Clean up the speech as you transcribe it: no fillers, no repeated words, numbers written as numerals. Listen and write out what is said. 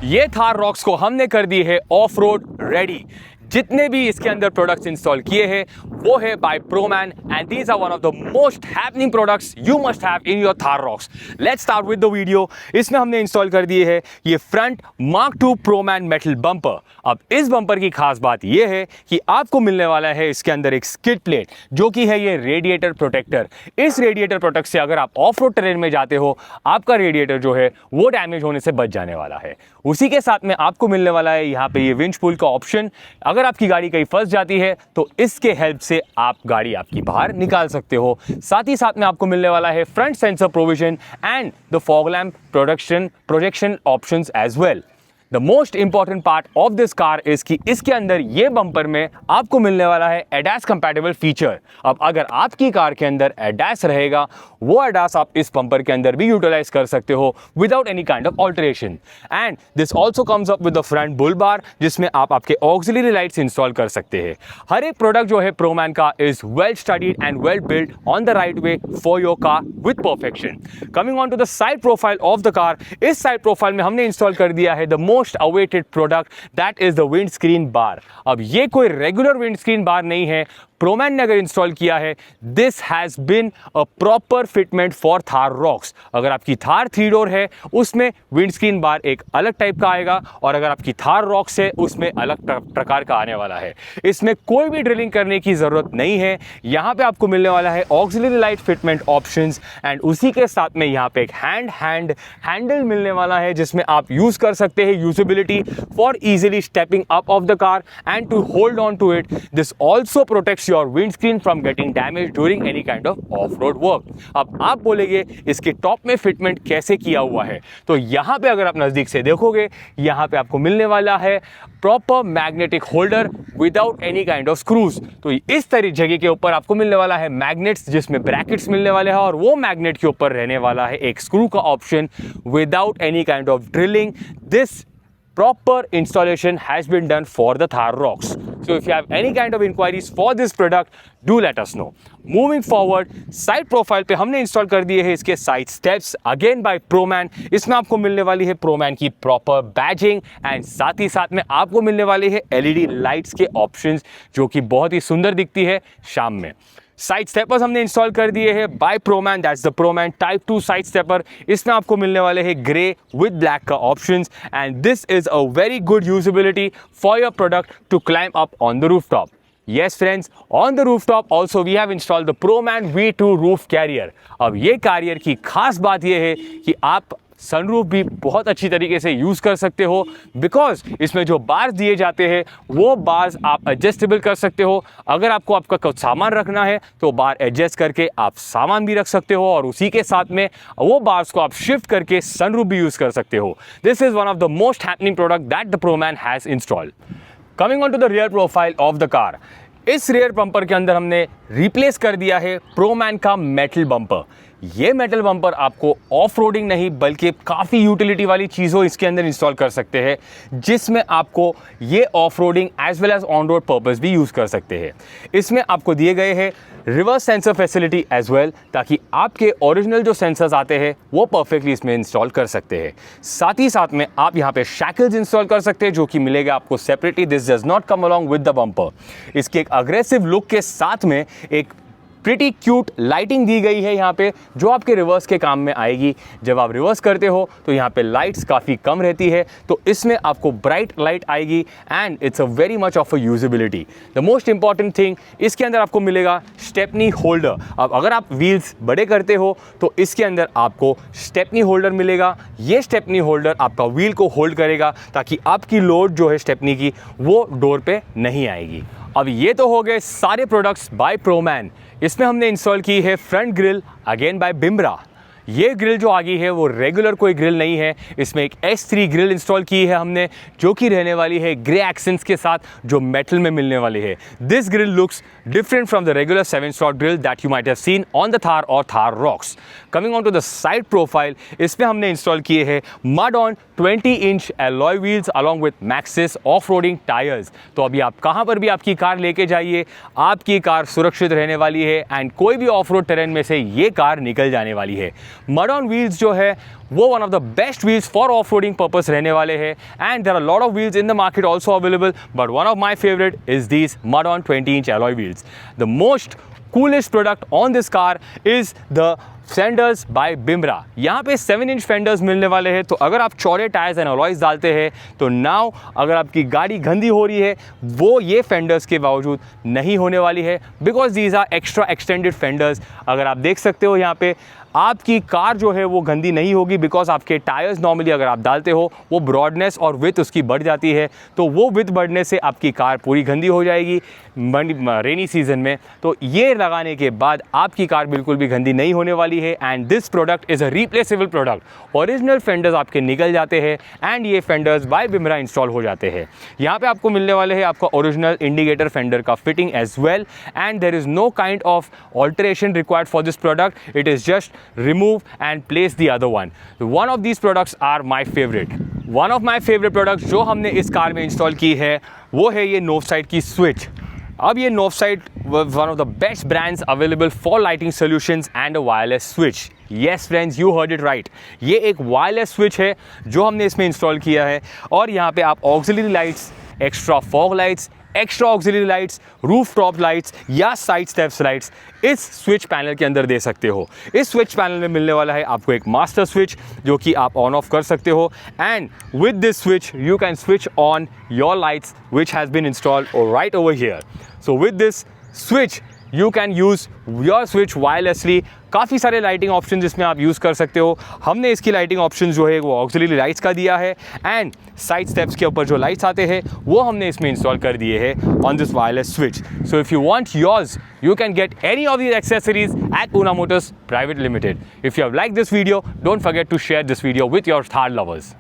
ये थार रॉक्स को हमने कर दी है ऑफ रोड रेडी। जितने भी इसके अंदर प्रोडक्ट्स इंस्टॉल किए हैं वो है by Proman and these are one of the most happening products you must have in your Thar Roxx. Let's start with the video. इसमें हमने इंस्टॉल कर दिए है ये front mark II Proman metal bumper. अब इस बम्पर की खास बात ये है कि आपको मिलने वाला है इसके अंदर एक स्किड प्लेट जो कि है ये रेडिएटर प्रोटेक्टर। इस रेडिएटर प्रोटेक्ट से अगर आप ऑफ रोड टेरेन में जाते हो आपका रेडिएटर जो है वो डैमेज होने से बच जाने वाला है। उसी के साथ में आपको मिलने वाला है यहाँ पे ये विंच पुल का ऑप्शन। अगर आपकी गाड़ी कहीं फंस जाती है तो इसके हेल्प से आप गाड़ी आपकी बाहर निकाल सकते हो। साथ ही साथ में आपको मिलने वाला है front sensor provision and the fog lamp projection options as well. The most important part of this car is कि इसके अंदर ये बम्पर में आपको मिलने वाला है एडास कंपैटिबल फीचर। अब अगर आपकी कार के अंदर एडास रहेगा वो एडास आप इस बम्पर के अंदर भी यूटिलाइज कर सकते हो without any kind of alteration. And this also comes up with the front bull bar जिसमें आप आपके ऑक्सिलरी लाइट्स इंस्टॉल कर सकते हैं। हर एक प्रोडक्ट जो है प्रोमैन का is well studied and well build on the right way for your car with perfection. Coming on to the side profile of the car, इस साइड प्रोफाइल में हमने इंस्टॉल कर दिया है the most awaited product that is the wind screen bar. अब ये कोई regular wind screen बार नहीं है, प्रोमैन ने अगर इंस्टॉल किया है this has been a proper fitment for Thar Roxx. अगर आपकी थार 3 डोर है उसमें विंड स्क्रीन बार एक अलग टाइप का आएगा और अगर आपकी थार रॉक्स है उसमें अलग प्रकार का आने वाला है। इसमें कोई भी ड्रिलिंग करने की जरूरत नहीं है। यहाँ पे आपको मिलने वाला है auxiliary light fitment options and उसी के साथ में यहाँ पे एक हैंडल मिलने वाला है जिसमें आप यूज कर सकते हैं usability for easily stepping up of the car and to hold on to it. This also protects your windscreen from getting damaged during any kind of off-road work। अब आप बोलेंगे इसके टॉप में फिटमेंट कैसे किया हुआ है, तो यहाँ पे अगर आप नजदीक से देखोगे यहाँ पे आपको मिलने वाला है proper magnetic holder without any kind of screws. तो इस तरह जगह के ऊपर आपको मिलने वाला है मैग्नेट्स जिसमें ब्रैकेट्स मिलने वाले हैं और वो मैग्नेट के ऊपर रहने वाला है एक स्क्रू का option without any kind of drilling. This proper installation has been done for the Thar rocks. So if you have any kind of inquiries for this product, do let us know. Moving forward, side profile पे हमने install कर दिए हैं इसके side steps again bye प्रोमैन। इसमें आपको मिलने वाली है प्रोमैन की प्रॉपर बैजिंग एंड साथ ही साथ में आपको मिलने वाले हैं एलईडी लाइट्स के ऑप्शंस जो कि बहुत ही सुंदर दिखती है शाम में। साइड स्टेपर्स हमने इंस्टॉल कर दिए हैं by Proman, that's the Proman type 2 side stepper. इसमें आपको मिलने वाले हैं ग्रे विद ब्लैक का options and this is a very good usability for your product to climb up on the rooftop. Yes friends, on the rooftop also we have installed the ProMan V2 roof carrier। अब ये career की खास बात ये है कि आप sunroof भी बहुत अच्छी तरीके से यूज़ कर सकते हो बिकॉज इसमें जो बार्स दिए जाते हैं वो बार्स आप एडजस्टेबल कर सकते हो। अगर आपको आपका कुछ सामान रखना है तो बार एडजस्ट करके आप सामान भी रख सकते हो और उसी के साथ में वो बार्स को आप शिफ्ट करके सनरूफ भी यूज़ कर सकते हो। This is one of the most happening product that the Proman has installed. Coming on to the rear profile of the car, इस रियर बम्पर के अंदर हमने रिप्लेस कर दिया है प्रोमैन का मेटल बम्पर। ये मेटल बम्पर आपको ऑफ रोडिंग नहीं बल्कि काफ़ी यूटिलिटी वाली चीज़ों इसके अंदर इंस्टॉल कर सकते हैं जिसमें आपको ये off roading as well as on road purpose भी यूज़ कर सकते हैं। इसमें आपको दिए गए हैं reverse sensor facility as well ताकि आपके ओरिजिनल जो सेंसर्स आते हैं वो परफेक्टली इसमें इंस्टॉल कर सकते हैं। साथ ही साथ में आप यहाँ पे शैकल्स इंस्टॉल कर सकते हैं जो कि मिलेगा आपको separately. This does not come along with the bumper. इसके एक अग्रेसिव लुक के साथ में एक प्रिटी क्यूट लाइटिंग दी गई है यहाँ पे जो आपके रिवर्स के काम में आएगी। जब आप रिवर्स करते हो तो यहाँ पे लाइट्स काफ़ी कम रहती है तो इसमें आपको ब्राइट लाइट आएगी and it's a very much of a usability. The most important thing इसके अंदर आपको मिलेगा स्टेपनी होल्डर। अब अगर आप व्हील्स बड़े करते हो तो इसके अंदर आपको स्टेपनी होल्डर मिलेगा। ये स्टेपनी होल्डर आपका व्हील को होल्ड करेगा ताकि आपकी लोड जो है स्टेपनी की वो डोर पे नहीं आएगी। अब ये तो हो गए सारे प्रोडक्ट्स बाय प्रोमैन। इसमें हमने इंस्टॉल की है फ्रंट ग्रिल अगेन बाय बिम्ब्रा। ये ग्रिल जो आ गई है वो रेगुलर कोई ग्रिल नहीं है। इसमें एक S3 ग्रिल इंस्टॉल की है हमने जो कि रहने वाली है ग्रे एक्सेंट्स के साथ जो मेटल में मिलने वाली है। This grille looks different from the regular 7 slot grille that you might have seen on the Thar और Thar Roxx. Coming on to the side profile, इसमें हमने इंस्टॉल किए हैं mud on 20 inch alloy wheels along with Maxxis off roading tyres. तो अभी आप कहाँ पर भी आपकी कार लेके जाइए आपकी कार सुरक्षित रहने वाली है एंड कोई भी ऑफ रोड टेरेन में से ये कार निकल जाने वाली है। मड ऑन व्हील्स जो है वो one of the best wheels for off roading purpose रहने वाले हैं and there are lot of wheels in the market also available but one of my favourite is these mud on 20-inch alloy wheels. The most coolest product on this car is the fenders by Bimra. यहाँ पे 7-inch fenders मिलने वाले हैं. तो अगर आप चौड़े tyres and alloys डालते हैं तो नाउ अगर आपकी गाड़ी गंदी हो रही है वो ये फेंडर्स के बावजूद नहीं होने वाली है because these are extra extended fenders. अगर आप देख सकते हो यहाँ पे आपकी कार जो है वो गंदी नहीं होगी बिकॉज आपके टायर्स नॉर्मली अगर आप डालते हो वो ब्रॉडनेस और विथ उसकी बढ़ जाती है. तो वो विथ बढ़ने से आपकी कार पूरी गंदी हो जाएगी रेनी सीजन में. तो ये लगाने के बाद आपकी कार बिल्कुल भी गंदी नहीं होने वाली है and this product is a replaceable product. Original fenders आपके निकल जाते हैं एंड ये फेंडर्स बाय बिमरा इंस्टॉल हो जाते हैं. यहाँ पे आपको मिलने वाले हैं आपका ओरिजिनल इंडिकेटर फेंडर का fitting as well and there is no kind of alteration required for this product. It is just remove and place the other one. One of these products are my favorite. One of my favorite products जो हमने इस car में install की है वो है ये नोवसाइड की स्विच. अब ये नोवसाइड one of the best brands available for lighting solutions and a wireless switch. Yes friends, you heard it right. ये एक वायरलेस स्विच है जो हमने इसमें इंस्टॉल किया है और यहाँ पे आप auxiliary lights, extra fog lights, extra auxiliary lights, roof top lights या साइड स्टेप्स लाइट्स इस स्विच पैनल के अंदर दे सकते हो. इस स्विच पैनल में मिलने वाला है आपको एक मास्टर स्विच जो कि आप ऑन ऑफ कर सकते हो and with this switch you can switch on your lights which has been installed right over here. So with this switch you can use your switch wirelessly. काफ़ी सारे lighting option इसमें आप use कर सकते हो. हमने इसकी लाइटिंग ऑप्शन जो है वो ऑक्सिलरी लाइट्स का दिया है एंड साइड स्टेप्स के ऊपर जो लाइट्स आते हैं वो हमने इसमें इंस्टॉल कर दिए हैं on this wireless switch. So if you want yours you can get any of these accessories at Pune Motors Private Limited. If you have liked this video, don't forget to share this video with your Thar lovers.